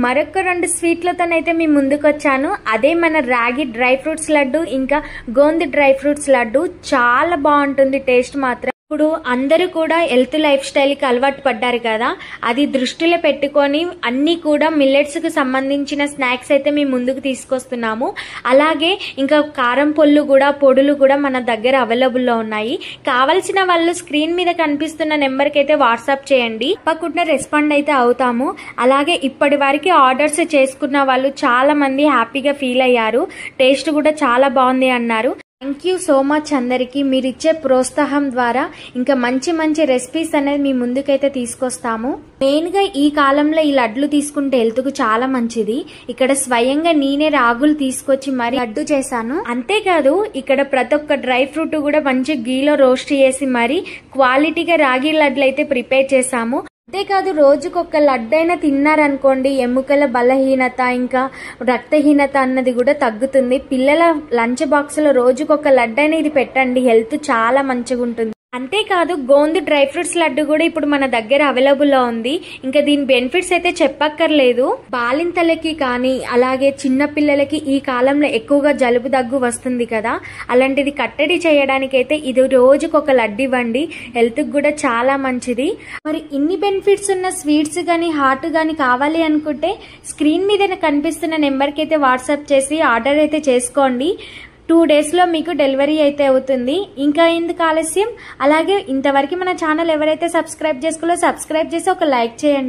మరొక 2 స్వీట్లతోనైతే మీ ముందుకు వచ్చాను. అదే మన రాగి డ్రై ఫ్రూట్స్ లడ్డు ఇంకా గోంది డ్రై ఫ్రూట్స్ లడ్డు. చాలా బాగుంటుంది టేస్ట్ మాత్రం. ఇప్పుడు అందరూ కూడా హెల్త్ లైఫ్ స్టైల్ కి అలవాటు పడ్డారు కదా, అది దృష్టిలో పెట్టుకొని అన్ని కూడా మిల్లెట్స్ కు సంబంధించిన స్నాక్స్ అయితే మీ ముందుకు తీసుకొస్తున్నాము. అలాగే ఇంకా కారం పొడులు కూడా మన దగ్గర అవైలబుల్ లో ఉన్నాయి. కావలసిన వాళ్ళు స్క్రీన్ మీద కనిపిస్తున్న నెంబర్ కి అయితే వాట్సాప్ చేయండి, తప్పకుండా రెస్పాండ్ అయితే అవుతాము. అలాగే ఇప్పటి వరకు ఆర్డర్స్ చేసుకున్న వాళ్ళు చాలా మంది హ్యాపీగా ఫీల్ అయ్యారు. టేస్ట్ కూడా చాలా బాగుంది అన్నారు. థ్యాంక్ యూ సో మచ్ అందరికి. మీరు ఇచ్చే ప్రోత్సాహం ద్వారా ఇంకా మంచి మంచి రెసిపీస్ అనేది మీ ముందుకైతే తీసుకొస్తాము. మెయిన్ గా ఈ కాలంలో ఈ లడ్లు తీసుకుంటే హెల్త్ కు చాలా మంచిది. ఇక్కడ స్వయంగా నేనే రాగులు తీసుకొచ్చి మరి లడ్డు చేశాను. అంతేకాదు ఇక్కడ ప్రతి ఒక్క డ్రై ఫ్రూట్ కూడా మంచి గీలో రోస్ట్ చేసి మరి క్వాలిటీగా రాగి లడ్లు అయితే ప్రిపేర్ చేశాము. అంతేకాదు రోజుకొక లడ్డైనా తిన్నారనుకోండి ఎముకల బలహీనత ఇంకా రక్తహీనత అన్నది కూడా తగ్గుతుంది. పిల్లల లంచ్ బాక్స్ లో రోజుకొక లడ్డైనా ఇది పెట్టండి, హెల్త్ చాలా మంచిగా ఉంటుంది. అంతేకాదు గోంది డ్రై ఫ్రూట్స్ లడ్డు కూడా ఇప్పుడు మన దగ్గర అవైలబుల్ లో ఉంది. ఇంకా దీని బెనిఫిట్స్ అయితే చెప్పక్కర్లేదు. బాలింతలకి కానీ అలాగే చిన్న పిల్లలకి ఈ కాలంలో ఎక్కువగా జలుబు దగ్గు వస్తుంది కదా, అలాంటిది కట్టడి చేయడానికి అయితే ఇది రోజుకొక లడ్డు ఇవ్వండి, హెల్త్ కూడా చాలా మంచిది. మరి ఇన్ని బెనిఫిట్స్ ఉన్న స్వీట్స్ గానీ హాట్ గానీ కావాలి అనుకుంటే స్క్రీన్ మీద కనిపిస్తున్న నెంబర్ కి అయితే వాట్సాప్ చేసి ఆర్డర్ అయితే చేసుకోండి. 2 days లో మీకు డెలివరీ అయితే అవుతుంది. ఇంకా ఎందుకు ఆలస్యం? అలాగే ఇంతవరకు మన ఛానల్ ఎవరైతే సబ్స్క్రైబ్ చేసుకోలో సబ్స్క్రైబ్ చేసి ఒక లైక్ చేయండి.